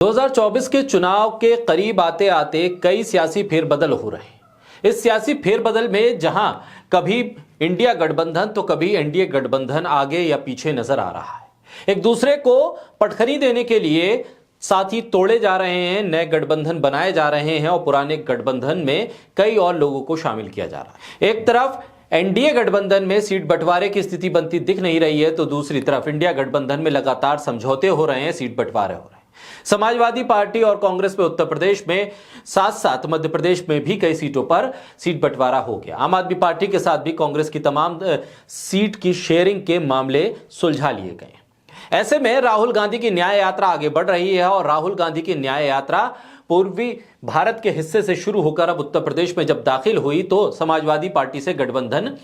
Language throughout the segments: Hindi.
2024 के चुनाव के करीब आते आते कई सियासी फेरबदल हो रहे हैं। इस सियासी फेरबदल में जहां कभी इंडिया गठबंधन तो कभी एनडीए गठबंधन आगे या पीछे नजर आ रहा है। एक दूसरे को पटखनी देने के लिए साथी तोड़े जा रहे हैं, नए गठबंधन बनाए जा रहे हैं और पुराने गठबंधन में कई और लोगों को शामिल किया जा रहा है। एक तरफ एनडीए गठबंधन में सीट बंटवारे की स्थिति बनती दिख नहीं रही है, तो दूसरी तरफ इंडिया गठबंधन में लगातार समझौते हो रहे हैं, सीट बंटवारे हो रहे हैं। समाजवादी पार्टी और कांग्रेस में उत्तर प्रदेश में साथ साथ मध्य प्रदेश में भी कई सीटों पर सीट बंटवारा हो गया। आम आदमी पार्टी के साथ भी कांग्रेस की तमाम सीट की शेयरिंग के मामले सुलझा लिए गए। ऐसे में राहुल गांधी की न्याय यात्रा आगे बढ़ रही है और राहुल गांधी की न्याय यात्रा पूर्वी भारत के हिस्से से शुरू होकर अब उत्तर प्रदेश में जब दाखिल हुई तो समाजवादी पार्टी से गठबंधन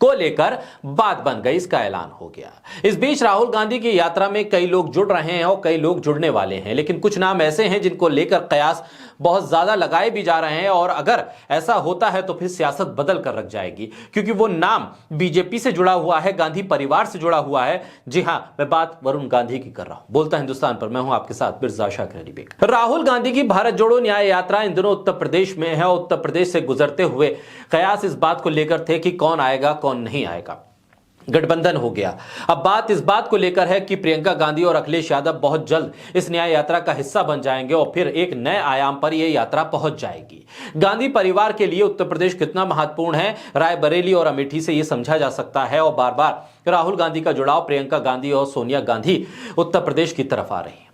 को लेकर बात बन गई, इसका ऐलान हो गया। इस बीच राहुल गांधी की यात्रा में कई लोग जुड़ रहे हैं और कई लोग जुड़ने वाले हैं, लेकिन कुछ नाम ऐसे हैं जिनको लेकर कयास बहुत ज्यादा लगाए भी जा रहे हैं और अगर ऐसा होता है तो फिर सियासत बदल कर रख जाएगी, क्योंकि वो नाम बीजेपी से जुड़ा हुआ है, गांधी परिवार से जुड़ा हुआ है। जी हां, मैं बात वरुण गांधी की कर रहा हूं। बोलता हिंदुस्तान पर मैं हूं आपके साथ मिर्जा शाकिर अली बेग। राहुल गांधी की भारत जोड़ो न्याय यात्रा इन दिनों उत्तर प्रदेश में है। उत्तर प्रदेश से गुजरते हुए कयास इस बात को लेकर थे कि कौन आएगा कौन नहीं आएगा। गठबंधन हो गया। अब बात इस बात को लेकर है कि प्रियंका गांधी और अखिलेश यादव बहुत जल्द इस न्याय यात्रा का हिस्सा बन जाएंगे और फिर एक नए आयाम पर यह यात्रा पहुंच जाएगी। गांधी परिवार के लिए उत्तर प्रदेश कितना महत्वपूर्ण है, रायबरेली और अमेठी से यह समझा जा सकता है। और बार बार राहुल गांधी का जुड़ाव प्रियंका गांधी और सोनिया गांधी उत्तर प्रदेश की तरफ आ रही है।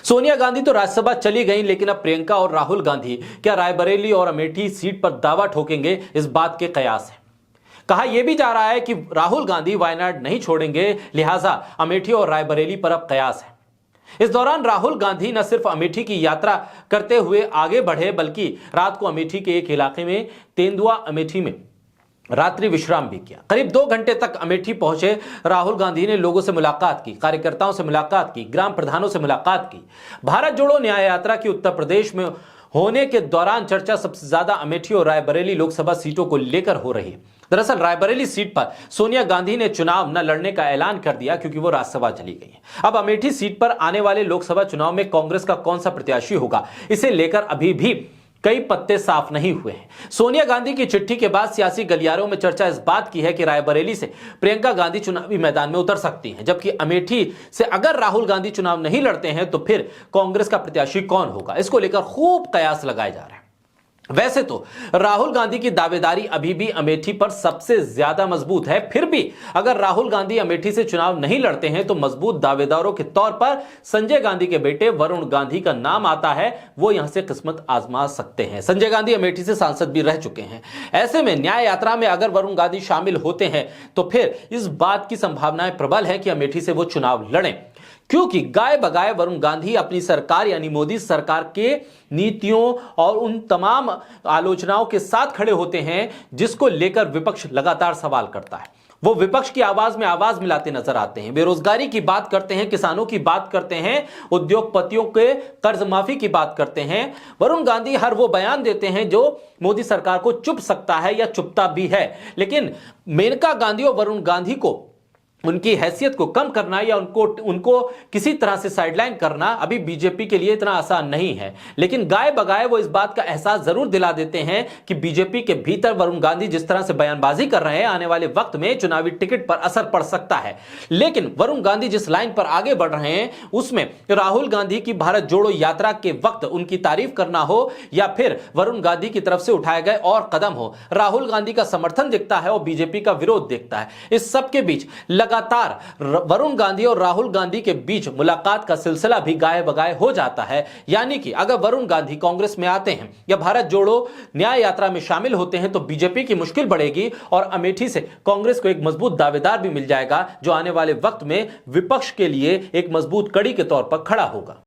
सोनिया गांधी तो राज्यसभा चली गई, लेकिन अब प्रियंका और राहुल गांधी क्या रायबरेली और अमेठी सीट पर दावा ठोकेंगे, इस बात के कयास है। कहा यह भी जा रहा है कि राहुल गांधी वायनाड नहीं छोड़ेंगे, लिहाजा अमेठी और रायबरेली पर अब कयास है। इस दौरान राहुल गांधी न सिर्फ अमेठी की यात्रा करते हुए आगे बढ़े, बल्कि रात को अमेठी के एक इलाके में तेंदुआ अमेठी में रात्रि विश्राम भी किया। करीब 2 घंटे तक अमेठी पहुंचे राहुल गांधी ने लोगों से मुलाकात की, कार्यकर्ताओं से मुलाकात की, ग्राम प्रधानों से मुलाकात की। भारत जोड़ो न्याय यात्रा की उत्तर प्रदेश में होने के दौरान चर्चा सबसे ज्यादा अमेठी और रायबरेली लोकसभा सीटों को लेकर हो रही है। दरअसल रायबरेली सीट पर सोनिया गांधी ने चुनाव न लड़ने का ऐलान कर दिया क्योंकि वो राज्यसभा चली गई है। अब अमेठी सीट पर आने वाले लोकसभा चुनाव में कांग्रेस का कौन सा प्रत्याशी होगा, इसे लेकर अभी भी कई पत्ते साफ नहीं हुए हैं। सोनिया गांधी की चिट्ठी के बाद सियासी गलियारों में चर्चा इस बात की है कि रायबरेली से प्रियंका गांधी चुनावी मैदान में उतर सकती हैं, जबकि अमेठी से अगर राहुल गांधी चुनाव नहीं लड़ते हैं तो फिर कांग्रेस का प्रत्याशी कौन होगा, इसको लेकर खूब कयास लगाए जा रहे हैं। वैसे तो राहुल गांधी की दावेदारी अभी भी अमेठी पर सबसे ज्यादा मजबूत है, फिर भी अगर राहुल गांधी अमेठी से चुनाव नहीं लड़ते हैं तो मजबूत दावेदारों के तौर पर संजय गांधी के बेटे वरुण गांधी का नाम आता है। वो यहां से किस्मत आजमा सकते हैं। संजय गांधी अमेठी से सांसद भी रह चुके हैं। ऐसे में न्याय यात्रा में अगर वरुण गांधी शामिल होते हैं तो फिर इस बात की संभावनाएं प्रबल है कि अमेठी से वो चुनाव लड़ें, क्योंकि गाय बगाए वरुण गांधी अपनी सरकार यानी मोदी सरकार के नीतियों और उन तमाम आलोचनाओं के साथ खड़े होते हैं जिसको लेकर विपक्ष लगातार सवाल करता है। वो विपक्ष की आवाज में आवाज मिलाते नजर आते हैं, बेरोजगारी की बात करते हैं, किसानों की बात करते हैं, उद्योगपतियों के कर्ज माफी की बात करते हैं। वरुण गांधी हर वो बयान देते हैं जो मोदी सरकार को चुप सकता है या चुपता भी है, लेकिन मेनका गांधी और वरुण गांधी को उनकी हैसियत को कम करना या उनको किसी तरह से साइडलाइन करना अभी बीजेपी के लिए इतना आसान नहीं है। लेकिन गाय बगाए वो इस बात का एहसास जरूर दिला देते हैं कि बीजेपी के भीतर वरुण गांधी जिस तरह से बयानबाजी कर रहे हैं, आने वाले वक्त में चुनावी टिकट पर असर पड़ सकता है। लेकिन वरुण गांधी जिस लाइन पर आगे बढ़ रहे हैं उसमें राहुल गांधी की भारत जोड़ो यात्रा के वक्त उनकी तारीफ करना हो या फिर वरुण गांधी की तरफ से उठाए गए और कदम हो, राहुल गांधी का समर्थन दिखता है और बीजेपी का विरोध दिखता है। इस सबके बीच लगातार वरुण गांधी और राहुल गांधी के बीच मुलाकात का सिलसिला भी गाय बगाए हो जाता है। यानी कि अगर वरुण गांधी कांग्रेस में आते हैं या भारत जोड़ो न्याय यात्रा में शामिल होते हैं तो बीजेपी की मुश्किल बढ़ेगी और अमेठी से कांग्रेस को एक मजबूत दावेदार भी मिल जाएगा जो आने वाले वक्त में विपक्ष के लिए एक मजबूत कड़ी के तौर पर खड़ा होगा।